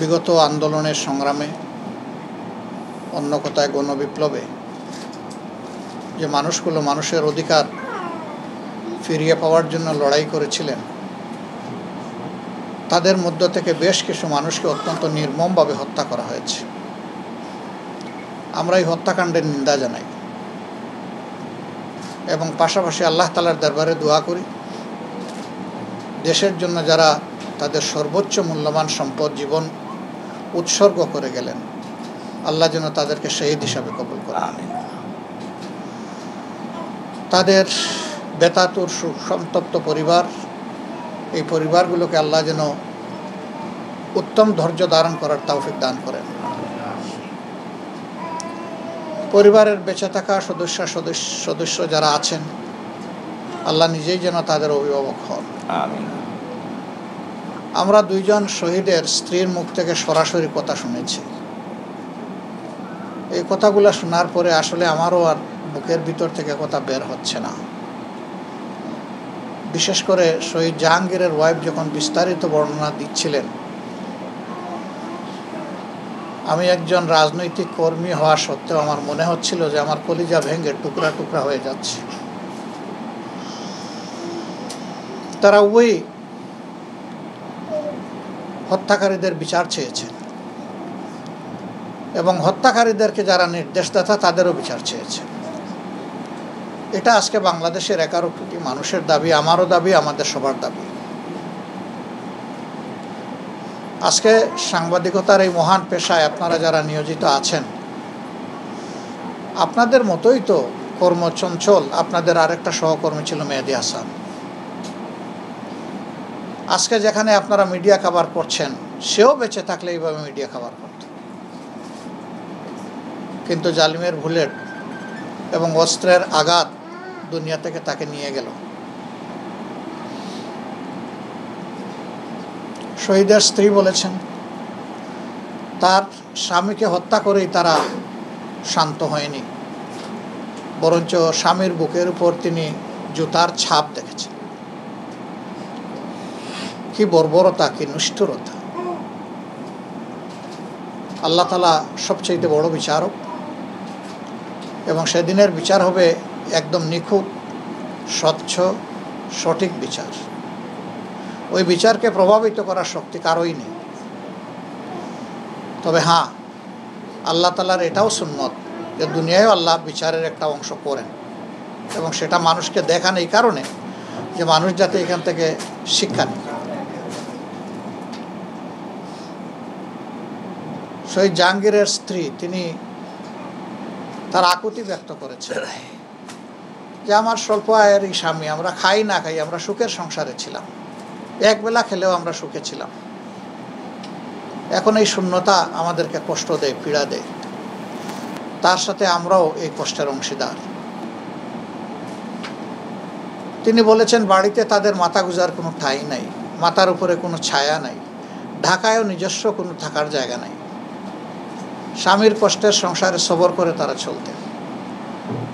বিগত আন্দোলনের সংগ্রামে, অন্য কথায় গণবিপ্লবে যে মানুষগুলো মানুষের অধিকার ফিরিয়ে পাওয়ার জন্য লড়াই করেছিলেন, তাদের মধ্য থেকে বেশ কিছু মানুষকে অত্যন্ত নির্মমভাবে হত্যা করা হয়েছে। আমরা এই হত্যাকাণ্ডের নিন্দা জানাই এবং পাশাপাশি আল্লাহ তাআলার দরবারে দোয়া করি, দেশের জন্য যারা তাদের সর্বোচ্চ মূল্যবান সম্পদ জীবন উৎসর্গ করে গেলেন, আল্লাহ যেন তাদেরকে শহীদ হিসাবে কবুল করেন। তাদের বেতাতুর সন্তপ্ত পরিবার, এই পরিবারগুলোকে আল্লাহ যেন উত্তম ধৈর্য ধারণ করার তৌফিক দান করেন। পরিবারের বেঁচে থাকা সদস্য যারা আছেন, আল্লাহ নিজেই যেন তাদের অভিভাবক হন। আমরা দুইজন শহীদের স্ত্রীর মুখ থেকে সরাসরি কথা শুনেছি। এই কথাগুলো শোনার পরে আসলে আমারও আর বুকের ভিতর থেকে কথা বের হচ্ছে না। বিশেষ করে শহীদ জাহাঙ্গীরের ওয়াইফ যখন বিস্তারিত বর্ণনা দিচ্ছিলেন, আমি একজন রাজনৈতিক কর্মী হওয়া সত্ত্বেও আমার মনে হচ্ছিল যে আমার কলিজা ভেঙে টুকরা টুকরা হয়ে যাচ্ছে। তারা উভয়ই হত্যাকারীদের বিচার চেয়েছেন এবং হত্যাকারীদেরকে যারা নির্দেশদাতা তাদেরও বিচার চেয়েছে। এটা আজকে বাংলাদেশের 11 কোটি মানুষের দাবি, আমারও দাবি, আমাদের সবার দাবি। আজকে সাংবাদিকতার এই মহান পেশায় আপনারা যারা নিয়োজিত আছেন, আপনাদের মতোই তো কর্মচঞ্চল আপনাদের আরেকটা সহকর্মী ছিল মেহেদী হাসান। আজকে যেখানে আপনারা মিডিয়া কভার করছেন, সেও বেঁচে থাকলে এইভাবে মিডিয়া কভার করত, কিন্তু জালিমের বুলেট এবং অস্ত্রের আঘাত দুনিয়া থেকে তাকে নিয়ে গেল। শহীদের স্ত্রী বলেছেন, তার স্বামীকে হত্যা করেই তারা শান্ত হয়নি, বরঞ্চ স্বামীর বুকের উপর তিনি জুতার ছাপ দেখেছেন। কি বর্বরতা, কি নিষ্ঠুরতা! আল্লাহ তাআলা সবচেয়ে বড় বিচারক এবং সেদিনের বিচার হবে একদম নিখুঁত, স্বচ্ছ, সঠিক বিচার। ওই বিচারকে প্রভাবিত করার শক্তি কারোই নেই। তবে হ্যাঁ, আল্লাহ তাআলার এটাও সুন্নত যে দুনিয়ায় আল্লাহ বিচারের একটা অংশ করেন এবং সেটা মানুষকে দেখান এই কারণে যে মানুষ যাতে এখান থেকে শিক্ষা নেয়। শহীদ জাহাঙ্গীরের স্ত্রী তিনি তার আকুতি ব্যক্ত করেছেন যে আমার স্বল্প আয়ের এই স্বামী, আমরা খাই না খাই আমরা সুখের সংসারে ছিলাম, একবেলা খেলেও আমরা সুখে ছিলাম, এখন এই শূন্যতা আমাদেরকে কষ্ট দেয়, পীড়া দেয়, তার সাথে আমরাও এই কষ্টের অংশীদার। তিনি বলেছেন বাড়িতে তাদের মাথা গুজার কোনো ঠাঁই নাই, মাথার উপরে কোনো ছায়া নাই, ঢাকায়ও নিজস্ব কোনো থাকার জায়গা নাই। স্বামীর কষ্টের সংসারে সবর করে তারা চলতেন।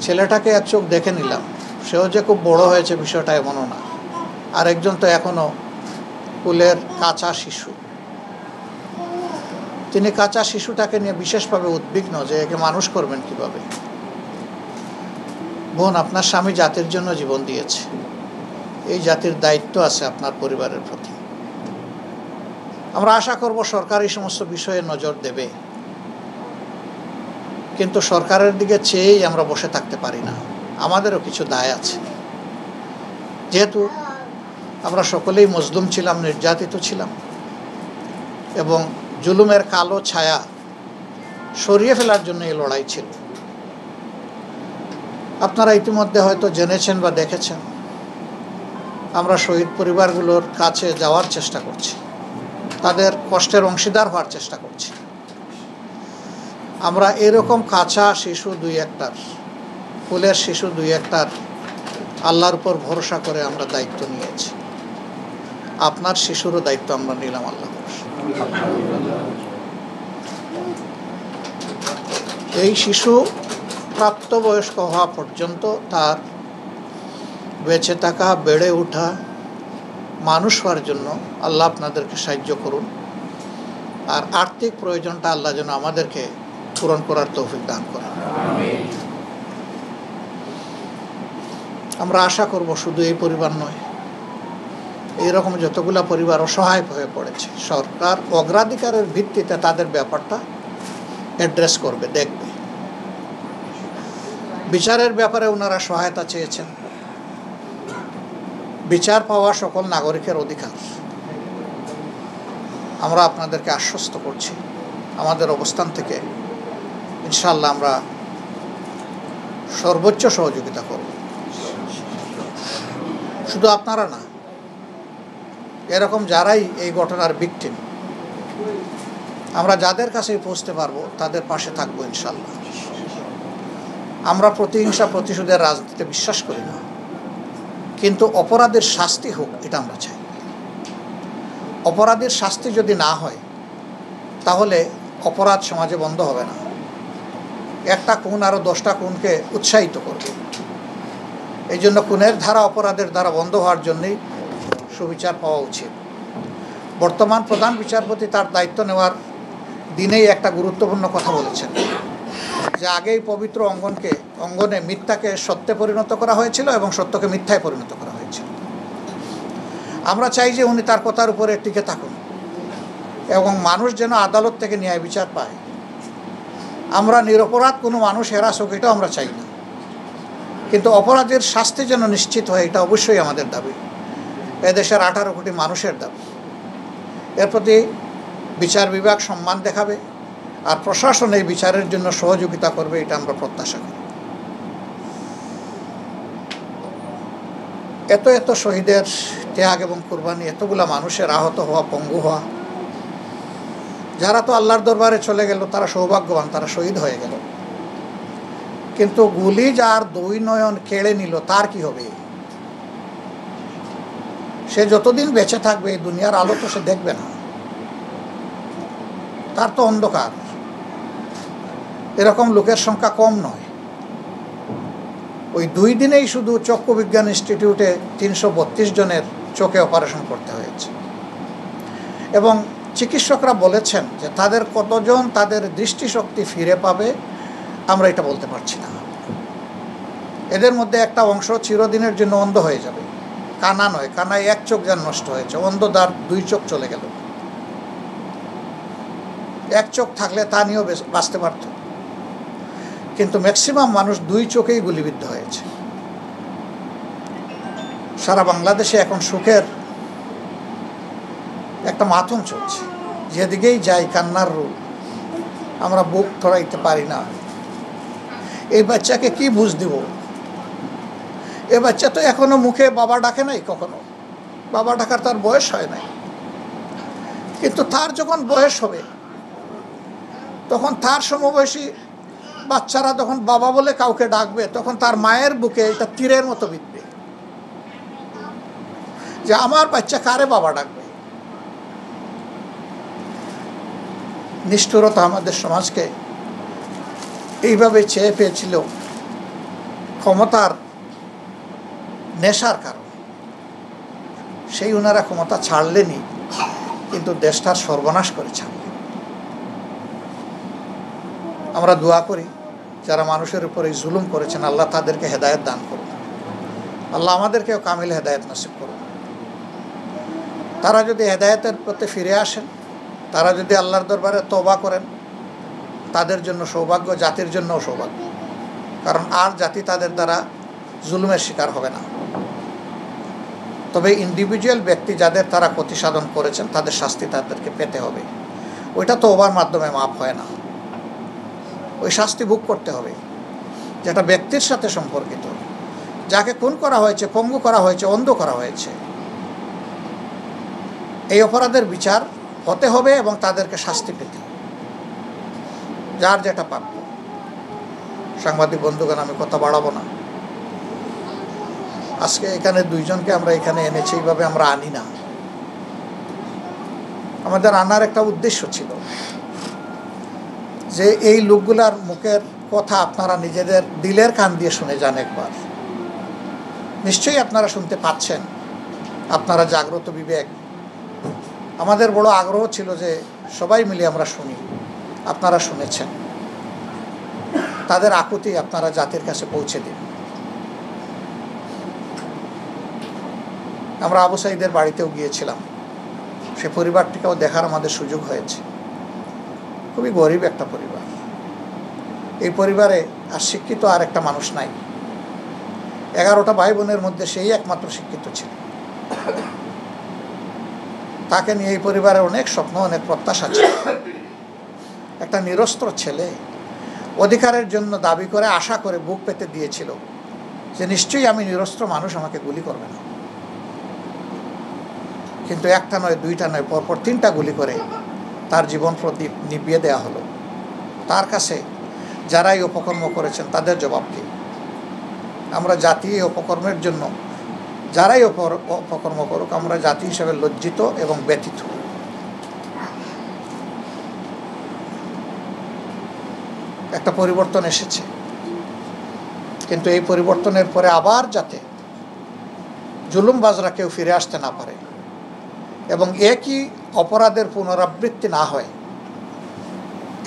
ছেলেটাকে এক চোখ দেখে নিলাম, সেও যে খুব বড় হয়েছে বিষয়টা এমনও না, আর একজন তো এখনো কুলের কাঁচা শিশু। তিনি কাঁচা শিশুটাকে নিয়ে বিশেষভাবে উদ্বিগ্ন যে একে মানুষ করবেন কিভাবে। বোন, আপনার স্বামী জাতির জন্য জীবন দিয়েছে, এই জাতির দায়িত্ব আছে আপনার পরিবারের প্রতি। আমরা আশা করব সরকার এই সমস্ত বিষয়ে নজর দেবে, কিন্তু সরকারের দিকে চেয়েই আমরা বসে থাকতে পারি না, আমাদেরও কিছু দায় আছে। যেহেতু আমরা সকলেই মজলুম ছিলাম, নির্যাতিত ছিলাম এবং জুলুমের কালো ছায়া সরিয়ে ফেলার জন্য এই লড়াই ছিল। আপনারা ইতিমধ্যে হয়তো জেনেছেন বা দেখেছেন, আমরা শহীদ পরিবারগুলোর কাছে যাওয়ার চেষ্টা করছি, তাদের কষ্টের অংশীদার হওয়ার চেষ্টা করছি। আমরা এরকম কাঁচা শিশু দুই একটার, ফুলের শিশু দুই একটার আল্লাহর উপর ভরসা করে আমরা দায়িত্ব নিয়েছি। আপনার শিশুরও দায়িত্ব আমরা নিলাম আল্লাহ ভরসা। এই শিশু প্রাপ্তবয়স্ক হওয়া পর্যন্ত তার বেঁচে থাকা, বেড়ে ওঠা, মানুষ হওয়ার জন্য আল্লাহ আপনাদেরকে সাহায্য করুন আর আর্থিক প্রয়োজনটা আল্লাহ যেন আমাদেরকে পূরণ করার তৌফিক দান করেন। আমরা আশা করব শুধু এই পরিবার নয়, এইরকম যতগুলা পরিবার অসহায় হয়ে পড়েছে, সরকার অগ্রাধিকারের ভিত্তিতে তাদের ব্যাপারটা অ্যাড্রেস করবে, দেখবে। বিচারের ব্যাপারে ওনারা সহায়তা চেয়েছেন। বিচার পাওয়া সকল নাগরিকের অধিকার। আমরা আপনাদেরকে আশ্বস্ত করছি, আমাদের অবস্থান থেকে ইনশাআল্লাহ আমরা সর্বোচ্চ সহযোগিতা করব। শুধু আপনারা না, এরকম যারাই এই ঘটনার ভিকটিম, আমরা যাদের কাছেই পৌঁছতে পারবো তাদের পাশে থাকবো ইনশাআল্লাহ। আমরা প্রতিহিংসা প্রতিশোধের রাজনীতিতে বিশ্বাস করি না, কিন্তু অপরাধের শাস্তি হোক এটা আমরা চাই। অপরাধের শাস্তি যদি না হয় তাহলে অপরাধ সমাজে বন্ধ হবে না। একটা খুন আরও 10টা খুনকে উৎসাহিত করবে। এই জন্য খুনের ধারা অপরাধের দ্বারা বন্ধ হওয়ার জন্যই সুবিচার পাওয়া উচিত। বর্তমান প্রধান বিচারপতি তার দায়িত্ব নেওয়ার দিনেই একটা গুরুত্বপূর্ণ কথা বলেছেন, যে আগেই পবিত্র অঙ্গনে মিথ্যাকে সত্যে পরিণত করা হয়েছিল এবং সত্যকে মিথ্যায় পরিণত করা হয়েছিল। আমরা চাই যে উনি তার কথার উপরে টিকে থাকুন এবং মানুষ যেন আদালত থেকে ন্যায় বিচার পায়। আমরা নিরপরাধ কোনো মানুষ হেরাস হোক এটাও আমরা চাই না, কিন্তু অপরাধের শাস্তি যেন নিশ্চিত হয় এটা অবশ্যই আমাদের দাবি, এদেশের 18 কোটি মানুষের দাবি। এর প্রতি বিচার বিভাগ সম্মান দেখাবে আর প্রশাসন এই বিচারের জন্য সহযোগিতা করবে, এটা আমরা প্রত্যাশা করি। এত শহীদের ত্যাগ এবং কুরবানি, এতগুলা মানুষের আহত হওয়া, পঙ্গু হওয়া, যারা তো আল্লাহর দরবারে চলে গেল তারা সৌভাগ্যবান, তারা শহীদ হয়ে গেল। কিন্তু গুলি যার 2 নয়ন কেড়ে নিল তার কি হবে? সে যতদিন বেঁচে থাকবে এই দুনিয়ার আলো তো সে দেখবে না, তার তো অন্ধকার। এরকম লোকের সংখ্যা কম নয়। ওই 2 দিনেই শুধু চক্ষু বিজ্ঞান ইনস্টিটিউটে 332 জনের চোখে অপারেশন করতে হয়েছে এবং চিকিৎসকরা বলেছেন যে তাদের কতজন তাদের দৃষ্টিশক্তি ফিরে পাবে আমরা এটা বলতে পারছি না। এদের মধ্যে একটা অংশ চিরদিনের জন্য অন্ধ হয়ে যাবে। কানা নয়, কানায় 1 চোখ যেন নষ্ট হয়েছে, অন্ধদার 2 চোখ চলে গেল। 1 চোখ থাকলে তা নিয়েও বাঁচতে পারত, কিন্তু ম্যাক্সিমাম মানুষ 2 চোখেই গুলিবিদ্ধ হয়েছে। সারা বাংলাদেশে এখন সুখের একটা মাতম চলছে, যেদিকেই যাই কান্নার রূপ, আমরা বুক ধরাইতে পারি না। এই বাচ্চাকে কি বুঝ দিব? এ বাচ্চা তো এখনো মুখে বাবা ডাকে নাই, কখনো বাবা ডাকার তার বয়স হয় নাই। কিন্তু তার যখন বয়স হবে তখন তার সমবয়সী বাচ্চারা যখন বাবা বলে কাউকে ডাকবে তখন তার মায়ের বুকে এটা তীরের মতো বিঁধবে যে আমার বাচ্চা কারে বাবা ডাকবে। নিষ্ঠুরতা আমাদের সমাজকে এইভাবে চেয়ে পেয়েছিল ক্ষমতার নেশার কারণ। সেই ওনারা ক্ষমতা ছাড়লেনি, কিন্তু দেশটার সর্বনাশ করে ছাড়লেন। আমরা দোয়া করি যারা মানুষের উপর এই জুলুম করেছেন আল্লাহ তাদেরকে হেদায়েত দান করুন, আল্লাহ আমাদেরকেও কামিল হেদায়েত নসিব করুন। তারা যদি হেদায়েতের প্রতি ফিরে আসেন, তারা যদি আল্লাহর দরবারে তওবা করেন, তাদের জন্য সৌভাগ্য, জাতির জন্যও সৌভাগ্য। কারণ আর জাতি তাদের দ্বারা জুলুমের শিকার হবে না। তবে ইন্ডিভিজুয়াল ব্যক্তি যাদের তারা ক্ষতি সাধন করেছেন তাদের শাস্তি তাদেরকে পেতে হবে। ওইটা তওবার মাধ্যমে মাপ হয় না, ওই শাস্তি ভোগ করতে হবে যেটা ব্যক্তির সাথে সম্পর্কিত, যাকে খুন করা হয়েছে, পঙ্গু করা হয়েছে, অন্ধ করা হয়েছে। এই অপরাধের বিচার হতে হবে এবং তাদেরকে শাস্তি পেতে হবে, যার যেটা প্রাপ্য। সাংবাদিক বন্ধুগণ, আমি কথা বাড়াবো না। আজকে এখানে 2 জনকে আমরা এখানে এনেছি, এইভাবে আমরা আনি না। আমাদের আনার একটা উদ্দেশ্য ছিল যে এই লোকগুলার মুখের কথা আপনারা নিজেদের দিলের কান দিয়ে শুনে যান একবার। নিশ্চয়ই আপনারা শুনতে পাচ্ছেন, আপনারা জাগ্রত বিবেক, আমাদের বড় আগ্রহ ছিল যে সবাই মিলে আমরা শুনি, আপনারা শুনেছেন, তাদের আকুতি আপনারা জাতির কাছে পৌঁছে দিন। আমরা আবু সাঈদের বাড়িতেও গিয়েছিলাম, সে পরিবারটিকেও দেখার আমাদের সুযোগ হয়েছে। খুবই গরিব একটা পরিবার। এই পরিবারে আর শিক্ষিত আর একটা মানুষ নাই। 11টা ভাই বোনের মধ্যে সেই একমাত্র শিক্ষিত ছিল। তাকে নিয়ে এই পরিবারের অনেক স্বপ্ন, অনেক প্রত্যাশা ছিল। একটা নিরস্ত্র ছেলে অধিকারের জন্য দাবি করে, আশা করে বুক পেতে দিয়েছিল যে নিশ্চয়ই আমি নিরস্ত্র মানুষ, আমাকে গুলি করবে না। কিন্তু একটা নয়, দুইটা নয়, পরপর 3টা গুলি করে তার জীবন প্রদীপ নিভিয়ে দেওয়া হলো। তার কাছে যারাই অপকর্ম করেছেন তাদের জবাব কি? আমরা জাতি অপকর্মের জন্য, যারাই অপকর্ম করুক, আমরা জাতি হিসেবে লজ্জিত এবং ব্যথিত। একটা পরিবর্তন এসেছে, কিন্তু এই পরিবর্তনের পরে আবার যাতে জুলুমবাজরা কেউ ফিরে আসতে না পারে এবং একই অপরাধের পুনরাবৃত্তি না হয়,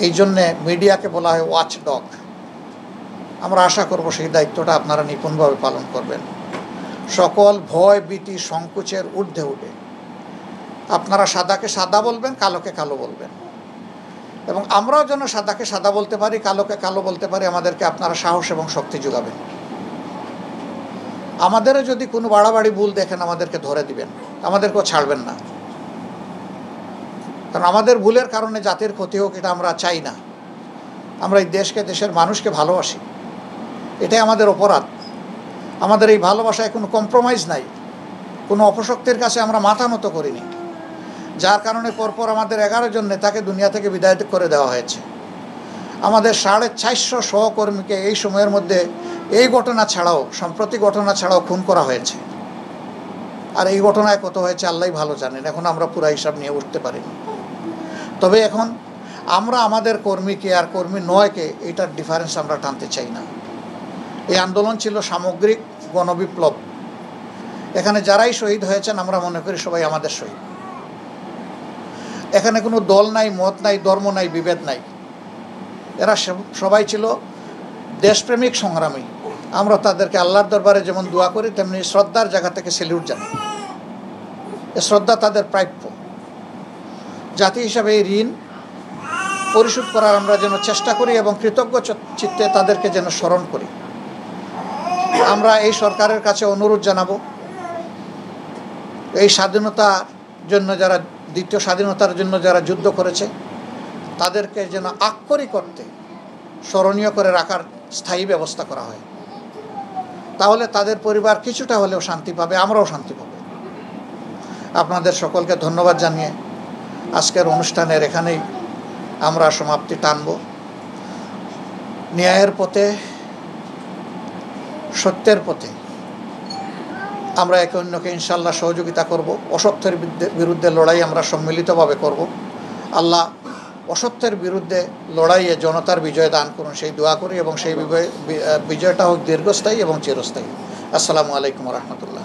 এই জন্যে মিডিয়াকে বলা হয় ওয়াচ ডগ। আমরা আশা করব সেই দায়িত্বটা আপনারা নিপুণভাবে পালন করবেন। সকল ভয়, ভীতি, সংকোচের ঊর্ধ্বে উঠে আপনারা সাদাকে সাদা বলবেন, কালোকে কালো বলবেন, এবং আমরাও যেন সাদাকে সাদা বলতে পারি, কালোকে কালো বলতে পারি। আমাদেরকে আপনারা সাহস এবং শক্তি যোগাবেন। আমাদেরও যদি কোনো বাড়াবাড়ি ভুল দেখেন আমাদেরকে ধরে দিবেন, আমাদেরকেও ছাড়বেন না। কারণ আমাদের ভুলের কারণে জাতির ক্ষতি হোক, এটা আমরা চাই না। আমরা এই দেশকে, দেশের মানুষকে ভালোবাসি, এটাই আমাদের অপরাধ। আমাদের এই ভালোবাসায় কোনো কম্প্রোমাইজ নাই, কোনো অপশক্তির কাছে আমরা মাথা নত করিনি, যার কারণে পরপর আমাদের 11 জন নেতাকে দুনিয়া থেকে বিদায় করে দেওয়া হয়েছে। আমাদের 450 সহকর্মীকে এই সময়ের মধ্যে এই ঘটনা ছাড়াও, সম্প্রতি ঘটনা ছাড়াও খুন করা হয়েছে। আর এই ঘটনায় কত হয়েছে আল্লাহই ভালো জানেন, এখন আমরা পুরা হিসাব নিয়ে উঠতে পারিনি। তবে এখন আমরা আমাদের কর্মীকে আর কর্মী নয়কে, এইটার ডিফারেন্স আমরা টানতে চাই না। এই আন্দোলন ছিল সামগ্রিক গণবিপ্লব। এখানে যারাই শহীদ হয়েছেন আমরা মনে করি সবাই আমাদের শহীদ। এখানে কোনো দল নাই, মত নাই, ধর্ম নাই, বিভেদ নাই। এরা সবাই ছিল দেশপ্রেমিক সংগ্রামী। আমরা তাদেরকে আল্লাহর দরবারে যেমন দোয়া করি, তেমনি শ্রদ্ধার জায়গা থেকে সেলিউট জানাই। এ শ্রদ্ধা তাদের প্রাপ্য। জাতি হিসাবে এই ঋণ পরিশোধ করার আমরা যেন চেষ্টা করি এবং কৃতজ্ঞ চিত্তে তাদেরকে যেন স্মরণ করি। আমরা এই সরকারের কাছে অনুরোধ জানাবো, এই স্বাধীনতার জন্য যারা, দ্বিতীয় স্বাধীনতার জন্য যারা যুদ্ধ করেছে, তাদেরকে যেন আক্ষরিক অর্থে স্মরণীয় করে রাখার স্থায়ী ব্যবস্থা করা হয়। তাহলে তাদের পরিবার কিছুটা হলেও শান্তি পাবে, আমরাও শান্তি পাবো। আপনাদের সকলকে ধন্যবাদ জানিয়ে আজকের অনুষ্ঠানের এখানেই আমরা সমাপ্তি টানব। ন্যায়ের পথে, সত্যের পথে আমরা একে অন্যকে ইনশাল্লাহ সহযোগিতা করব। অসত্যের বিরুদ্ধে লড়াই আমরা সম্মিলিতভাবে করব। আল্লাহ অসত্যের বিরুদ্ধে লড়াইয়ে জনতার বিজয় দান করুন, সেই দোয়া করি, এবং সেই বিজয়টা হোক দীর্ঘস্থায়ী এবং চিরস্থায়ী। আসসালামু আলাইকুম রহমতুল্লাহ।